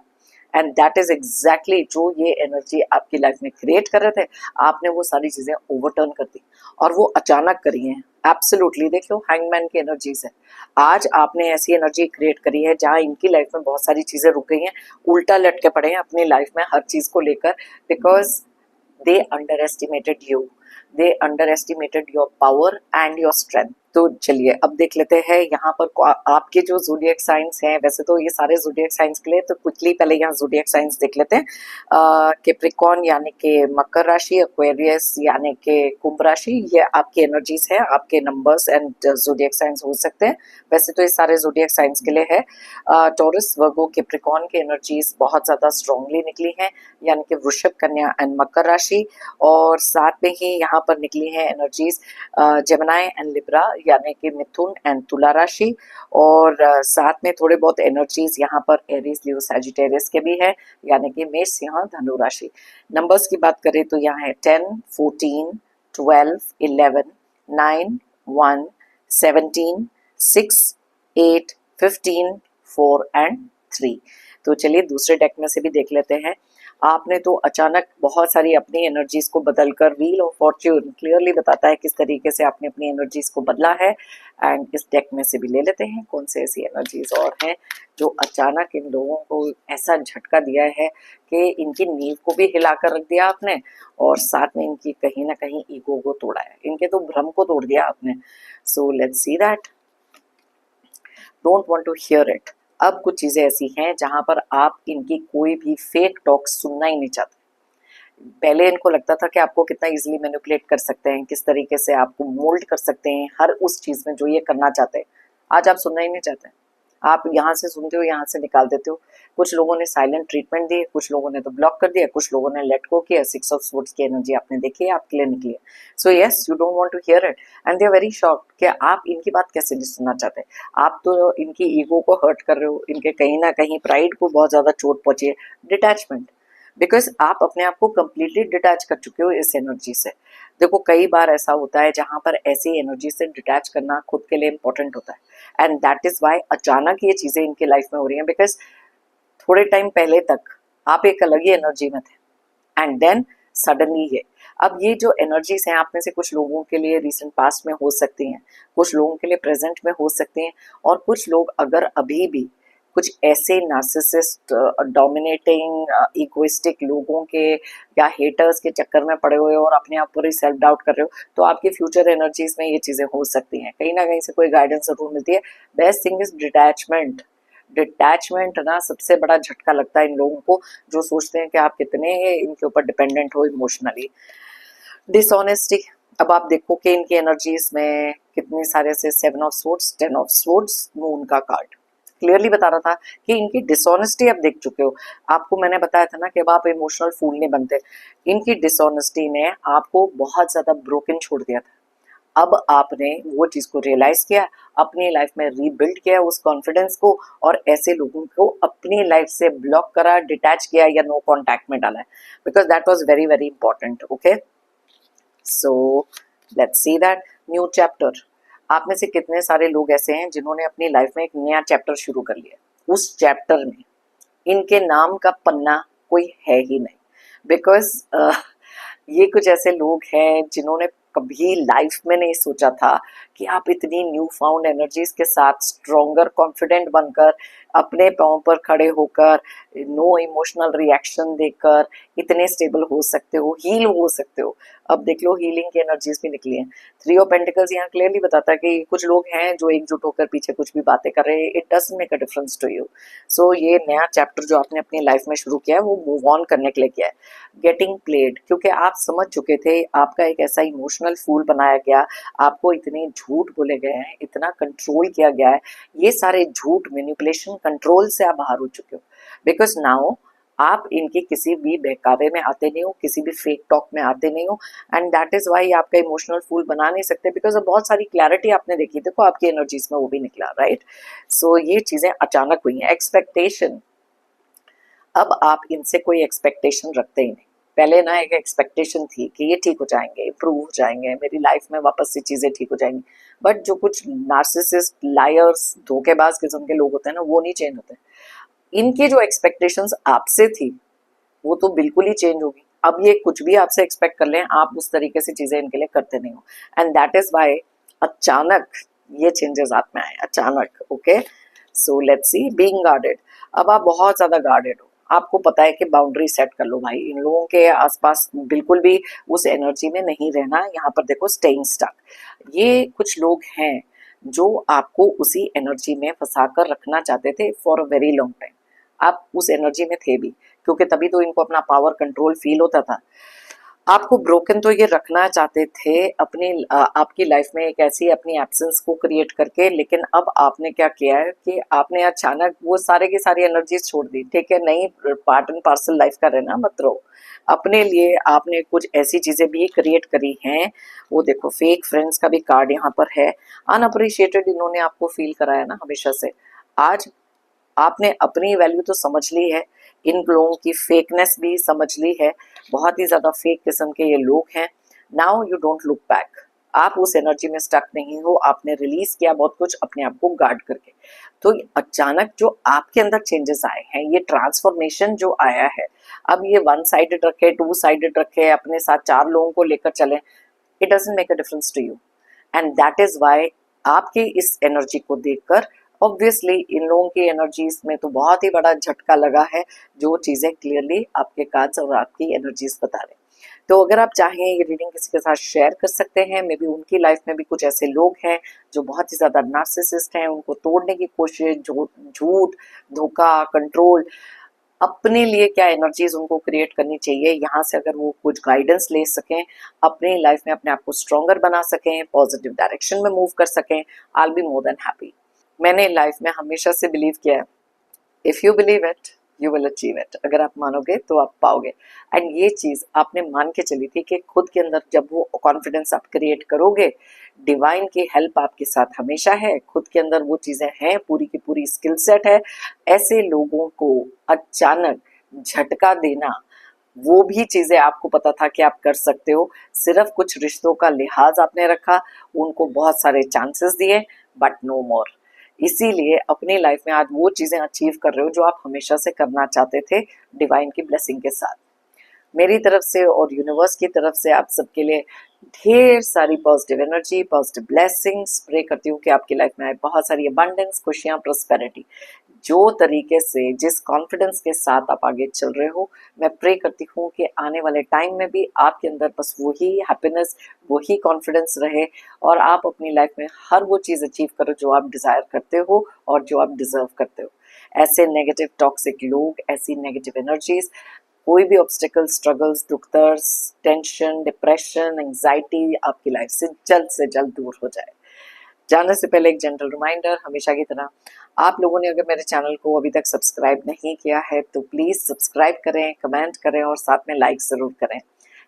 एंड दैट इज एग्जैक्टली जो ये एनर्जी आपकी लाइफ में क्रिएट कर रहे थे, आपने वो सारी चीजें ओवरटर्न कर दी, और वो अचानक करी हैं। एब्सोल्युटली, देख लो हैंगमैन की एनर्जीज है। आज आपने ऐसी एनर्जी क्रिएट करी है जहां इनकी लाइफ में बहुत सारी चीजें रुक गई हैं, उल्टा लटके पड़े हैं अपनी लाइफ में हर चीज को लेकर, because they underestimated you, they underestimated your power and your strength। तो चलिए अब देख लेते हैं यहाँ पर आपके जो ज़ोडिएक साइंस हैं। वैसे तो ये सारे ज़ोडिएक साइंस के लिए, तो क्विकली पहले यहाँ ज़ोडिएक साइंस देख लेते हैं। कैप्रिकॉर्न यानी कि मकर राशि, एक्वेरियस यानी कि कुंभ राशि, ये आपकी एनर्जीज है, आपके नंबर्स एंड ज़ोडिएक साइंस हो सकते हैं। वैसे तो ये सारे ज़ोडिएक साइंस के लिए है। टॉरस, वर्गो, कैप्रिकॉर्न की एनर्जीज बहुत ज़्यादा स्ट्रांगली निकली हैं, यानी कि वृषभ, कन्या एंड मकर राशि। और साथ में ही यहाँ पर निकली हैं एनर्जीज जेमिनी एंड लिब्रा, यानी कि मिथुन एंड तुला राशि। और साथ में थोड़े बहुत एनर्जीज यहाँ पर एरीज, लियो, सैजिटेरियस के भी है, यानी कि मेष, सिंह, धनु राशि। नंबर्स की बात करें तो यहाँ है 10, 14, 12, 11, 9, 1, 17, 6, 8, 15, 4 एंड 3। तो चलिए दूसरे डेक में से भी देख लेते हैं। आपने तो अचानक बहुत सारी अपनी एनर्जीज को बदलकर, व्हील ऑफ फॉर्च्यून क्लियरली बताता है किस तरीके से आपने अपनी एनर्जीज को बदला है। एंड इस डेक में से भी ले लेते हैं कौन से ऐसी एनर्जीज और हैं जो अचानक इन लोगों को ऐसा झटका दिया है कि इनकी नींव को भी हिला कर रख दिया आपने, और साथ में इनकी कहीं ना कहीं ईगो को तोड़ा है, इनके तो भ्रम को तोड़ दिया आपने। So let's see that. Don't want to hear it. अब कुछ चीजें ऐसी हैं जहां पर आप इनकी कोई भी फेक टॉक सुनना ही नहीं चाहते। पहले इनको लगता था कि आपको कितना इजीली मैनिपुलेट कर सकते हैं, किस तरीके से आपको मोल्ड कर सकते हैं हर उस चीज में जो ये करना चाहते हैं। आज आप सुनना ही नहीं चाहते। आप यहाँ से सुनते हो, यहाँ से निकाल देते हो। कुछ लोगों ने साइलेंट ट्रीटमेंट दी, कुछ लोगों ने तो ब्लॉक कर दिया, कुछ लोगों ने लेट गो किया। 6 ऑफ स्वॉर्ड्स की एनर्जी आपने देखी है, आपके लिए निकली है। So yes, you don't want to hear it and they are very shocked कि आप इनकी बात कैसे नहीं सुनना चाहते। आप तो इनकी ईगो को हर्ट कर रहे हो, इनके कहीं ना कहीं प्राइड को बहुत ज्यादा चोट पहुंची है। डिटैचमेंट, बिकॉज आप अपने आप को कंप्लीटली डिटैच कर चुके हो इस एनर्जी से। देखो कई बार ऐसा होता है जहां पर ऐसी एनर्जी से डिटैच करना खुद के लिए इंपॉर्टेंट होता है, एंड दैट इज वाई अचानक ये चीजें इनकी लाइफ में हो रही हैं। बिकॉज थोड़े टाइम पहले तक आप एक अलग ही एनर्जी में थे एंड देन सडनली ये, अब ये जो एनर्जीज हैं आप में से कुछ लोगों के लिए रिसेंट पास्ट में हो सकती हैं, कुछ लोगों के लिए प्रेजेंट में हो सकती हैं, और कुछ लोग अगर अभी भी कुछ ऐसे नार्सिसिस्ट, डोमिनेटिंग, इगोइस्टिक लोगों के या हेटर्स के चक्कर में पड़े हुए हो और अपने आप पर ही सेल्फ डाउट कर रहे हो, तो आपकी फ्यूचर एनर्जीज में ये चीजें हो सकती हैं। कहीं ना कहीं से कोई गाइडेंस जरूर मिलती है। Best thing is detachment. Detachment ना सबसे बड़ा झटका लगता है इन लोगों को जो सोचते हैं कि आप कितने इनके ऊपर डिपेंडेंट हो इमोशनली। डिसऑनेस्टी, अब आप देखो कि इनकी एनर्जीज में कितने सारे से 7 of swords, 10 of swords, moon का कार्ड क्लियरली बता रहा था कि इनकी डिसऑनेस्टी आप देख चुके हो। आपको मैंने बताया था ना कि अब आप इमोशनल फूल नहीं बनते। इनकी डिसऑनेस्टी ने आपको बहुत ज्यादा ब्रोकन छोड़ दिया था। अब आपने वो चीज को रियलाइज किया, अपनी लाइफ में रीबिल्ड किया उस कॉन्फिडेंस को, और ऐसे लोगों को अपनी लाइफ से ब्लॉक करा, डिटैच किया या नो कॉन्टैक्ट में डाला है, because that was very very important. Okay, so let's see that new chapter. आप में से कितने सारे लोग ऐसे हैं जिन्होंने अपनी लाइफ में एक नया चैप्टर शुरू कर लिया। उस चैप्टर में इनके नाम का पन्ना कोई है ही नहीं, बिकॉज ये कुछ ऐसे लोग हैं जिन्होंने कभी लाइफ में नहीं सोचा था कि आप इतनी न्यू फाउंड एनर्जीज के साथ स्ट्रोंगर कॉन्फिडेंट बनकर, अपने पांव पर खड़े होकर, नो इमोशनल रिएक्शन देकर इतने स्टेबल हो सकते हो, हील हो सकते हो। अब देख लो हीलिंग की एनर्जीज भी निकली हैं। 3 ऑफ पेंटिकल्स यहाँ क्लियरली बताता है कि कुछ लोग हैं जो एकजुट होकर पीछे कुछ भी बातें कर रहे हैं। It doesn't make a difference to you. So ये नया चैप्टर जो आपने अपनी लाइफ में शुरू किया है वो मूव ऑन करने के लिए किया है। गेटिंग प्लेड, क्योंकि आप समझ चुके थे, आपका एक ऐसा इमोशनल फूल बनाया गया, आपको इतने झूठ बोले गए हैं, इतना कंट्रोल किया गया है। ये सारे झूठ, मैनिपुलेशन, कंट्रोल से आप बाहर हो चुके हो। बिकॉज नाउ आप इनके किसी भी बहकावे में आते नहीं हो, किसी भी फेक टॉक में आते नहीं हो, एंड दैट इज वाई आपका इमोशनल फूल बना नहीं सकते, बिकॉज अब बहुत सारी क्लैरिटी आपने देखी। देखो आपकी एनर्जीज में वो भी निकला, राइट। सो ये चीजें अचानक हुई हैं। एक्सपेक्टेशन, अब आप इनसे कोई एक्सपेक्टेशन रखते ही नहीं। पहले ना एक एक्सपेक्टेशन थी कि ये ठीक हो जाएंगे, इम्प्रूव हो जाएंगे, मेरी लाइफ में वापस से चीजें ठीक हो जाएंगी। बट जो कुछ नार्सिसिस्ट, लायर्स, धोखेबाज किस्म के लोग होते हैं ना, वो नहीं चेंज होते। इनकी जो एक्सपेक्टेशंस आपसे थी वो तो बिल्कुल ही चेंज होगी। अब ये कुछ भी आपसे एक्सपेक्ट कर लें, आप उस तरीके से चीजें इनके लिए करते नहीं हो, एंड दैट इज वाई अचानक ये चेंजेस आप में आए, अचानक। Okay, so let's C. Being guarded, अब आप बहुत ज्यादा गार्डेड हो। आपको पता है कि बाउंड्री सेट कर लो भाई, इन लोगों के आसपास बिल्कुल भी उस एनर्जी में नहीं रहना। यहाँ पर देखो स्टेइंग स्टक, ये कुछ लोग हैं जो आपको उसी एनर्जी में फंसा कर रखना चाहते थे for a very long time. आप उस एनर्जी में थे भी, क्योंकि तभी तो इनको अपना पावर कंट्रोल फील होता था। आपको ब्रोकन तो ये रखना चाहते थे अपनी आपकी लाइफ में एक ऐसी अपनी एब्सेंस को क्रिएट करके, लेकिन अब आपने क्या किया है कि आपने अचानक वो सारे की सारी एनर्जीज छोड़ दी। ठीक है, नहीं पार्ट एंड पार्सल लाइफ का रहना मत रहो। अपने लिए आपने कुछ ऐसी चीजें भी क्रिएट करी हैं। वो देखो फेक फ्रेंड्स का भी कार्ड यहाँ पर है। अनअप्रिशिएटेड इन्होंने आपको फील कराया ना हमेशा से। आज आपने अपनी वैल्यू तो समझ ली है, इन लोगों की फेकनेस भी समझ ली है। बहुत ही ज्यादा फेक किस्म के ये लोग हैं। Now you don't look back. आप उस एनर्जी में स्टक नहीं हो, आपने रिलीज किया बहुत कुछ अपने आप को गार्ड करके। तो अचानक जो आपके अंदर चेंजेस आए हैं, ये ट्रांसफॉर्मेशन जो आया है, अब ये वन साइडेड रखे, टू साइडेड रखे, अपने साथ 4 लोगों को लेकर चले, it doesn't make a difference to you. And that is why आपकी इस एनर्जी को देखकर ऑब्वियसली इन लोगों की एनर्जीज में तो बहुत ही बड़ा झटका लगा है, जो चीजें क्लियरली आपके कार्ड्स और आपकी एनर्जीज बता रहे हैं। तो अगर आप चाहें ये रीडिंग किसी के साथ शेयर कर सकते हैं, मे बी उनकी लाइफ में भी कुछ ऐसे लोग हैं जो बहुत ही ज्यादा नार्सिसिस्ट हैं, उनको तोड़ने की कोशिश, झूठ, धोखा, कंट्रोल, अपने लिए क्या एनर्जीज उनको क्रिएट करनी चाहिए, यहाँ से अगर वो कुछ गाइडेंस ले सकें, अपनी लाइफ में अपने आप को स्ट्रॉन्गर बना सकें, पॉजिटिव डायरेक्शन में मूव कर सकें, I will be more than happy. मैंने लाइफ में हमेशा से बिलीव किया है, if you believe it you will achieve it. अगर आप मानोगे तो आप पाओगे। एंड ये चीज आपने मान के चली थी कि खुद के अंदर जब वो कॉन्फिडेंस आप क्रिएट करोगे, डिवाइन की हेल्प आपके साथ हमेशा है, खुद के अंदर वो चीजें हैं, पूरी की पूरी स्किल सेट है। ऐसे लोगों को अचानक झटका देना, वो भी चीजें आपको पता था कि आप कर सकते हो, सिर्फ कुछ रिश्तों का लिहाज आपने रखा, उनको बहुत सारे चांसेस दिए, बट नो मोर। इसीलिए अपनी लाइफ में आज वो चीजें अचीव कर रहे हो जो आप हमेशा से करना चाहते थे, डिवाइन की ब्लेसिंग के साथ। मेरी तरफ से और यूनिवर्स की तरफ से आप सबके लिए ढेर सारी positive energy, positive blessings pray करती हूँ कि आपकी लाइफ में आए बहुत सारी अबंडेंस, खुशियां, प्रोस्पेरिटी। जो तरीके से, जिस कॉन्फिडेंस के साथ आप आगे चल रहे हो, मैं प्रे करती हूँ कि आने वाले टाइम में भी आपके अंदर बस वही हैप्पीनेस, वही कॉन्फिडेंस रहे और आप अपनी लाइफ में हर वो चीज़ अचीव करो जो आप डिज़ायर करते हो और जो आप डिजर्व करते हो। ऐसे नेगेटिव टॉक्सिक लोग, ऐसी नेगेटिव एनर्जीज, कोई भी ऑब्स्टिकल, स्ट्रगल्स, दुख दर्द, टेंशन, डिप्रेशन, एंजाइटी आपकी लाइफ से जल्द दूर हो जाए। जाने से पहले एक जनरल रिमाइंडर, हमेशा की तरह आप लोगों ने अगर मेरे चैनल को अभी तक सब्सक्राइब नहीं किया है तो प्लीज़ सब्सक्राइब करें, कमेंट करें और साथ में लाइक ज़रूर करें।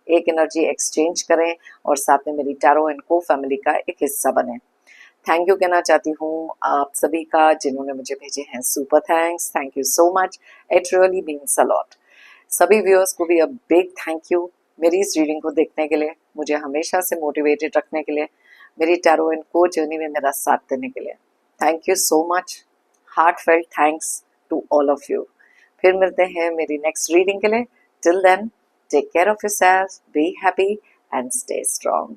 एक एनर्जी एक्सचेंज करें और साथ में मेरी टैरो एंड को फैमिली का एक हिस्सा बने। थैंक यू कहना चाहती हूँ आप सभी का जिन्होंने मुझे भेजे हैं super thanks. Thank you so much, it really means a lot. सभी व्यूअर्स को भी अ बिग थैंक यू मेरी इस रीडिंग को देखने के लिए, मुझे हमेशा से मोटिवेटेड रखने के लिए, मेरी टैरो एंड को जर्नी में मेरा साथ देने के लिए। Thank you so much, heartfelt thanks to all of you. फिर मिलते हैं मेरी नेक्स्ट रीडिंग के लिए। Till then take care of yourself, be happy and stay strong.